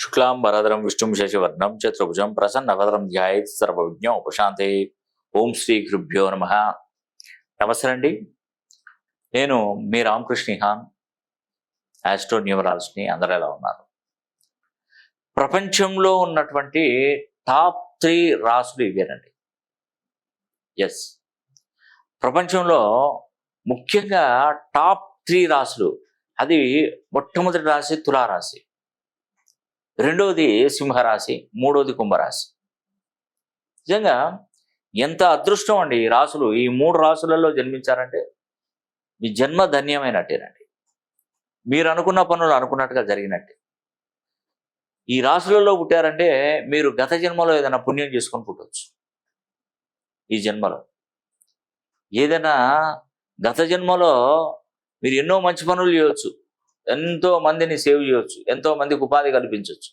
శుక్లాంబరధరం విష్ణుం శశివర్ణం చతుర్భుజం ప్రసన్నవదనం ధ్యాయేత్ సర్వవిజ్ఞ ఉపశాంతే. ఓం శ్రీ గురుభ్యో నమః. నమస్తే అండి. నేను మీ రామకృష్ణ హాన్, ఆస్ట్రో న్యూమరాలజీని. అందరూ ఎలా ఉన్నారు? ప్రపంచంలో ఉన్నటువంటి టాప్ 3 రాసులు ఇవేనండి. ఎస్, ప్రపంచంలో ముఖ్యంగా టాప్ 3 రాసులు. అది మొట్టమొదటి రాశి తులారాశి, రెండవది సింహరాశి, మూడవది కుంభరాశి. నిజంగా ఎంత అదృష్టం అండి ఈ రాసులు. ఈ 3 రాసులలో జన్మించారంటే మీ జన్మ ధన్యమైనట్టేనండి. మీరు అనుకున్న పనులు అనుకున్నట్టుగా జరిగినట్టే. ఈ రాసులలో పుట్టారంటే మీరు గత జన్మలో ఏదైనా పుణ్యం చేసుకొని పుట్టవచ్చు. ఈ జన్మలో ఏదైనా గత జన్మలో మీరు ఎన్నో మంచి పనులు చేయవచ్చు, ఎంతో మందిని సేవ్ చేయవచ్చు, ఎంతో మందికి ఉపాధి కల్పించవచ్చు,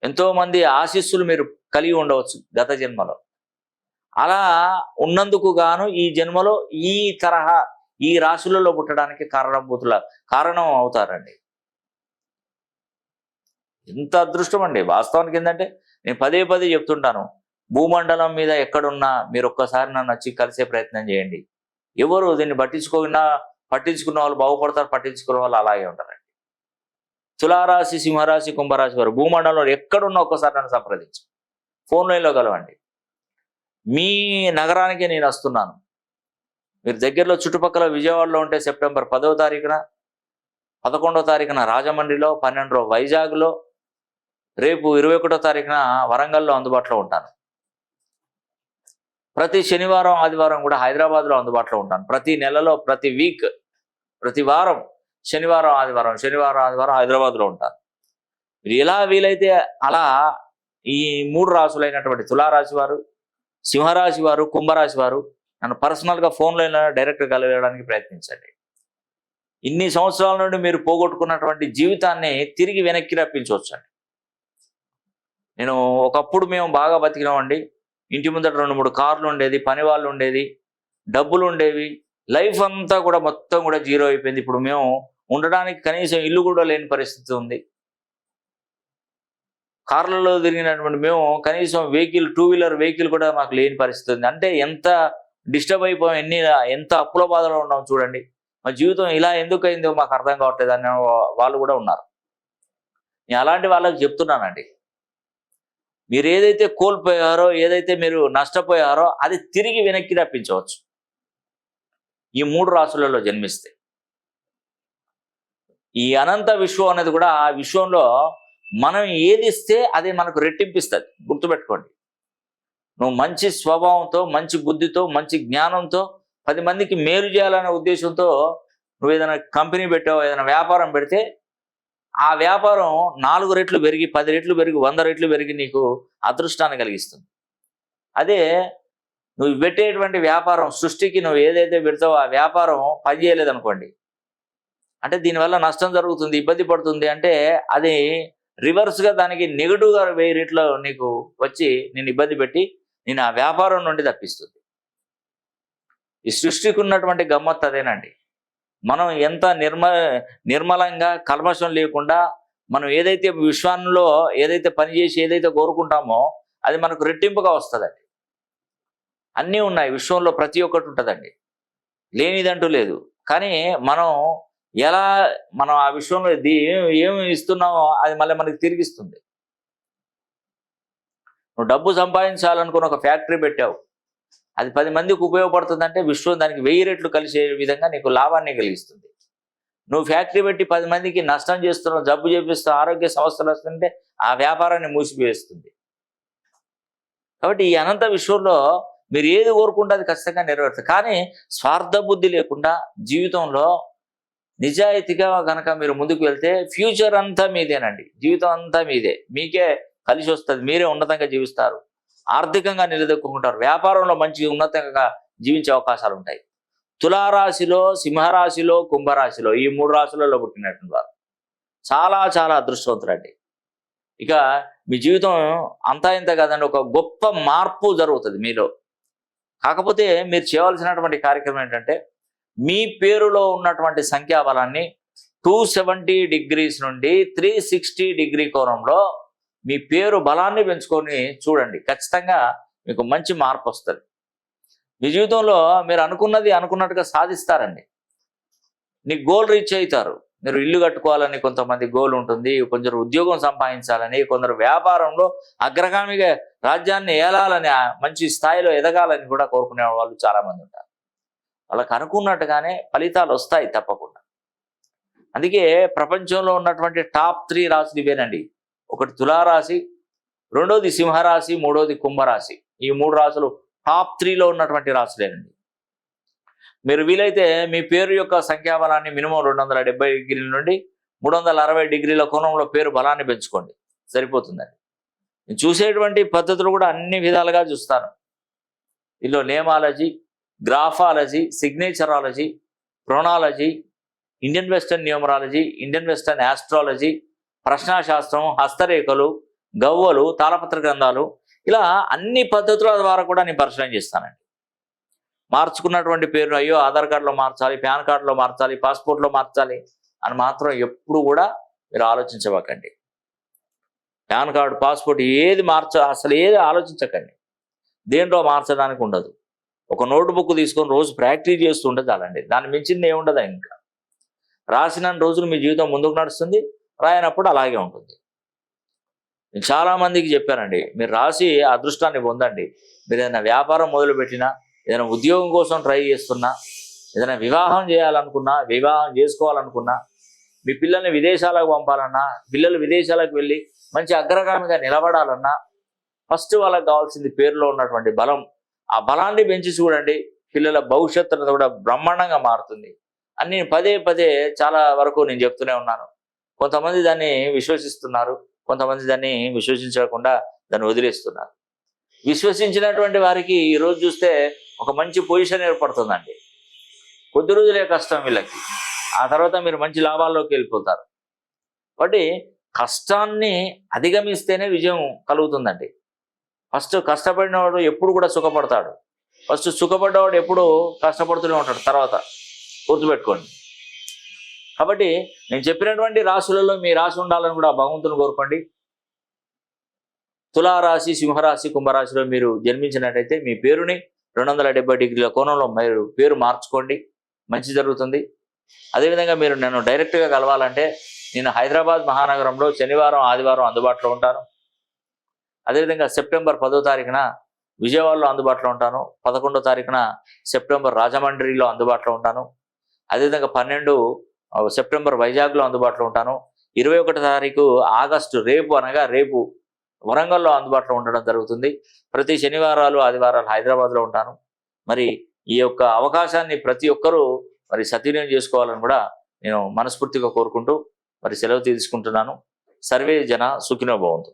ఎంతో మంది ఆశీస్సులు మీరు కలిగి ఉండవచ్చు గత జన్మలో. అలా ఉన్నందుకు గాను ఈ జన్మలో ఈ తరహా ఈ రాశులలో పుట్టడానికి కారణం అవుతారండి. ఎంత అదృష్టం అండి వాస్తవానికి. ఏంటంటే నేను పదే పదే చెప్తుంటాను, భూమండలం మీద ఎక్కడున్నా మీరు ఒక్కసారి నన్ను వచ్చి కలిసే ప్రయత్నం చేయండి. ఎవరు దీన్ని పట్టించుకున్న వాళ్ళు బాగుపడతారు, పట్టించుకున్న వాళ్ళు అలాగే ఉంటారండి. తులారాశి, సింహరాశి, కుంభరాశి వారు భూమండలంలో ఎక్కడున్నా ఒక్కసారి నన్ను సంప్రదించు, ఫోన్ లైన్లో కలవండి. మీ నగరానికి నేను వస్తున్నాను. మీరు దగ్గరలో చుట్టుపక్కల విజయవాడలో ఉంటే సెప్టెంబర్ 10వ తారీఖున, 11వ తారీఖున రాజమండ్రిలో, 12వ వైజాగ్లో, రేపు 21వ తారీఖున వరంగల్లో అందుబాటులో ఉంటాను. ప్రతి శనివారం ఆదివారం కూడా హైదరాబాద్లో అందుబాటులో ఉంటాను. ప్రతి నెలలో ప్రతి వీక్, ప్రతి వారం శనివారం ఆదివారం హైదరాబాద్లో ఉంటాను. మీరు ఎలా వీలైతే అలా ఈ 3 రాసులైనటువంటి తులారాశి వారు, సింహరాశి వారు, కుంభరాశి వారు నన్ను పర్సనల్గా ఫోన్ లైన్లో డైరెక్ట్గా కలవడానికి ప్రయత్నించండి. ఇన్ని సంవత్సరాల నుండి మీరు పోగొట్టుకున్నటువంటి జీవితాన్ని తిరిగి వెనక్కి రప్పించవచ్చండి. నేను ఒకప్పుడు మేము బాగా బతికినామండి. ఇంటి ముందట 2-3 కార్లు ఉండేది, పని వాళ్ళు ఉండేది, డబ్బులు ఉండేవి. లైఫ్ అంతా కూడా మొత్తం కూడా జీరో అయిపోయింది. ఇప్పుడు మేము ఉండడానికి కనీసం ఇల్లు కూడా లేని పరిస్థితి ఉంది. కార్లలో తిరిగినటువంటి మేము కనీసం వెహికల్, 2 వీలర్ వెహికల్ కూడా మాకు లేని పరిస్థితి ఉంది. అంటే ఎంత డిస్టర్బ్ అయిపోయాం, ఎంత అప్పుల బాధలో ఉన్నాం చూడండి. మా జీవితం ఇలా ఎందుకు అయిందో మాకు అర్థం కావట్లేదు అనే వాళ్ళు కూడా ఉన్నారు. నేను అలాంటి వాళ్ళకి చెప్తున్నానండి, మీరు ఏదైతే కోల్పోయారో, ఏదైతే మీరు నష్టపోయారో అది తిరిగి వెనక్కి రప్పించవచ్చు ఈ 3 రాసులలో జన్మిస్తే. ఈ అనంత విశ్వం అనేది కూడా ఆ విశ్వంలో మనం ఏది ఇస్తే అది మనకు రెట్టింపిస్తుంది. గుర్తుపెట్టుకోండి. నువ్వు మంచి స్వభావంతో, మంచి బుద్ధితో, మంచి జ్ఞానంతో 10 మందికి మేలు చేయాలనే ఉద్దేశంతో నువ్వు ఏదైనా కంపెనీ పెట్టావు, ఏదైనా వ్యాపారం పెడితే ఆ వ్యాపారం 4 రెట్లు పెరిగి, 10 రెట్లు పెరిగి, 100 రెట్లు పెరిగి నీకు అదృష్టాన్ని కలిగిస్తుంది. అదే నువ్వు పెట్టేటువంటి వ్యాపారం సృష్టికి నువ్వు ఏదైతే పెడతావో ఆ వ్యాపారం పనిచేయలేదనుకోండి, అంటే దీనివల్ల నష్టం జరుగుతుంది, ఇబ్బంది పడుతుంది అంటే అది రివర్స్గా దానికి నెగిటివ్గా 1000 రెట్లు నీకు వచ్చి నేను ఇబ్బంది పెట్టి నేను ఆ వ్యాపారం నుండి తప్పిస్తుంది. ఈ సృష్టికి ఉన్నటువంటి గమ్మత్తు అదేనండి. మనం ఎంత నిర్మలంగా కల్మషం లేకుండా మనం ఏదైతే విశ్వాల్లో ఏదైతే పనిచేసి ఏదైతే కోరుకుంటామో అది మనకు రెట్టింపుగా వస్తుందండి. అన్నీ ఉన్నాయి విశ్వంలో, ప్రతి ఒక్కటి ఉంటుందండి, లేనిదంటూ లేదు. కానీ మనం ఆ విశ్వంలో ఏమి ఇస్తున్నామో అది మళ్ళీ మనకి తిరిగిస్తుంది. నువ్వు డబ్బు సంపాదించాలనుకుని ఒక ఫ్యాక్టరీ పెట్టావు, అది 10 మందికి ఉపయోగపడుతుందంటే విశ్వం దానికి 1000 రెట్లు కలిసే విధంగా నీకు లాభాన్ని కలిగిస్తుంది. నువ్వు ఫ్యాక్టరీ పెట్టి 10 మందికి నష్టం చేస్తున్నావు, జబ్బు చేపిస్తావు, ఆరోగ్య సమస్యలు వస్తుంటే ఆ వ్యాపారాన్ని మూసివేస్తుంది. కాబట్టి ఈ అనంత విశ్వంలో మీరు ఏది కోరుకుంటే అది ఖచ్చితంగా నెరవేరుతుంది. కానీ స్వార్థ బుద్ధి లేకుండా జీవితంలో నిజాయితీగా కనుక మీరు ముందుకు వెళ్తే ఫ్యూచర్ అంతా మీదేనండి. జీవితం అంతా మీదే, మీకే కలిసి వస్తుంది, మీరే ఉన్నతంగా జీవిస్తారు, ఆర్థికంగా నిలదొక్కుంటారు, వ్యాపారంలో మంచి ఉన్నతంగా జీవించే అవకాశాలు ఉంటాయి. తులారాశిలో, సింహరాశిలో, కుంభరాశిలో ఈ 3 రాశులలో పుట్టినటువంటి వారు చాలా చాలా అదృష్టవంతులండి. ఇక మీ జీవితం అంతా ఇంత కాదండి, ఒక గొప్ప మార్పు జరుగుతుంది మీలో. కాకపోతే మీరు చేయవలసినటువంటి కార్యక్రమం ఏంటంటే మీ పేరులో ఉన్నటువంటి సంఖ్యాబలాన్ని 270 degrees నుండి 360 degree కోణంలో మీ పేరు బలాన్ని పెంచుకొని చూడండి. ఖచ్చితంగా మీకు మంచి మార్పు వస్తుంది. మీ జీవితంలో మీరు అనుకున్నది అనుకున్నట్టుగా సాధిస్తారండి. నీ గోల్ రీచ్ అవుతారు. మీరు ఇల్లు కట్టుకోవాలని కొంతమంది గోల్ ఉంటుంది, కొందరు ఉద్యోగం సంపాదించాలని, కొందరు వ్యాపారంలో అగ్రగామిగా రాజ్యాన్ని ఏలాలని, మంచి స్థాయిలో ఎదగాలని కూడా కోరుకునే వాళ్ళు చాలామంది ఉంటారు. వాళ్ళకి అనుకున్నట్టుగానే ఫలితాలు వస్తాయి తప్పకుండా. అందుకే ప్రపంచంలో ఉన్నటువంటి టాప్ 3 రాశులు ఇవేనండి. ఒకటి తులారాశి, రెండోది సింహరాశి, మూడోది కుంభరాశి. ఈ 3 రాశులు టాప్ 3లో ఉన్నటువంటి రాశులేనండి. మీరు వీలైతే మీ పేరు యొక్క సంఖ్యాబలాన్ని మినిమం 270 డిగ్రీల నుండి 360 డిగ్రీల కోణంలో పేరు బలాన్ని పెంచుకోండి, సరిపోతుందండి. నేను చూసేటువంటి పద్ధతులు కూడా అన్ని విధాలుగా చూస్తాను. ఇందులో నేమాలజీ, గ్రాఫాలజీ, సిగ్నేచరాలజీ, ప్రొనాలజీ, Indian western numerology, Indian western astrology, ప్రశ్నాశాస్త్రం, హస్తరేఖలు, గవ్వలు, తాళపత్ర గ్రంథాలు, ఇలా అన్ని పద్ధతుల ద్వారా కూడా నేను పరిశీలన చేస్తానండి. మార్చుకున్నటువంటి పేరు అయ్యో ఆధార్ కార్డులో మార్చాలి, పాన్ కార్డులో మార్చాలి, పాస్పోర్ట్లో మార్చాలి అని మాత్రం ఎప్పుడు కూడా మీరు ఆలోచించవకండి. పాన్ కార్డు, పాస్పోర్ట్ ఏది అసలు ఏది ఆలోచించకండి. దేంట్లో మార్చడానికి ఉండదు. ఒక నోట్బుక్ తీసుకొని రోజు ప్రాక్టీస్ చేస్తుంటే చాలండి. దాన్ని మించింది ఏముండదు. ఇంకా రాసిన రోజులు మీ జీవితం ముందుకు నడుస్తుంది, రాయనప్పుడు అలాగే ఉంటుంది. నేను చాలామందికి చెప్పానండి, మీరు రాసి అదృష్టాన్ని పొందండి. మీరు ఏదైనా వ్యాపారం మొదలుపెట్టినా, ఏదైనా ఉద్యోగం కోసం ట్రై చేస్తున్నా, ఏదైనా వివాహం చేయాలనుకున్నా, వివాహం చేసుకోవాలనుకున్నా, మీ పిల్లల్ని విదేశాలకు పంపాలన్నా, పిల్లలు విదేశాలకు వెళ్ళి మంచి అగ్రగామిగా నిలబడాలన్నా, ఫస్ట్ వాళ్ళకి కావాల్సింది పేరులో ఉన్నటువంటి బలం. ఆ బలాన్ని పెంచి చూడండి, పిల్లల భవిష్యత్తు కూడా బ్రహ్మాండంగా మారుతుంది అని పదే పదే చాలా వరకు నేను చెప్తూనే ఉన్నాను. కొంతమంది దాన్ని విశ్వసిస్తున్నారు, కొంతమంది దాన్ని విశ్వసించకుండా దాన్ని వదిలేస్తున్నారు. విశ్వసించినటువంటి వారికి ఈరోజు చూస్తే ఒక మంచి పొజిషన్ ఏర్పడుతుందండి. కొద్ది రోజులే కష్టం వీళ్ళకి, ఆ తర్వాత మీరు మంచి లాభాల్లోకి వెళ్ళిపోతారు. కాబట్టి కష్టాన్ని అధిగమిస్తేనే విజయం కలుగుతుందండి. ఫస్ట్ కష్టపడినవాడు ఎప్పుడు కూడా సుఖపడతాడు. ఫస్ట్ సుఖపడ్డవాడు ఎప్పుడు కష్టపడుతూనే ఉంటాడు తర్వాత, గుర్తుపెట్టుకోండి. కాబట్టి నేను చెప్పినటువంటి రాశులలో మీ రాశి ఉండాలని కూడా భగవంతుని కోరుకోండి. తులారాశి, సింహరాశి, కుంభరాశిలో మీరు జన్మించినట్టయితే మీ పేరుని 270 డిగ్రీల కోణంలో మీరు పేరు మార్చుకోండి, మంచి జరుగుతుంది. అదేవిధంగా మీరు నన్ను డైరెక్ట్గా కలవాలంటే నేను హైదరాబాద్ మహానగరంలో శనివారం, ఆదివారం అందుబాటులో ఉంటాను. అదేవిధంగా సెప్టెంబర్ 10వ తారీఖున విజయవాడలో అందుబాటులో ఉంటాను. 11వ తారీఖున సెప్టెంబర్ రాజమండ్రిలో అందుబాటులో ఉంటాను. అదేవిధంగా 12 సెప్టెంబర్ వైజాగ్లో అందుబాటులో ఉంటాను. 21వ తారీఖు ఆగస్టు రేపు వరంగల్లో అందుబాటులో ఉండడం జరుగుతుంది. ప్రతి శనివారాలు, ఆదివారాలు హైదరాబాద్లో ఉంటాను. మరి ఈ యొక్క అవకాశాన్ని ప్రతి ఒక్కరూ మరి సద్వినియోగం చేసుకోవాలని కూడా నేను మనస్ఫూర్తిగా కోరుకుంటూ మరి సెలవు తీసుకుంటున్నాను. సర్వే జన సుఖినో భవంతు.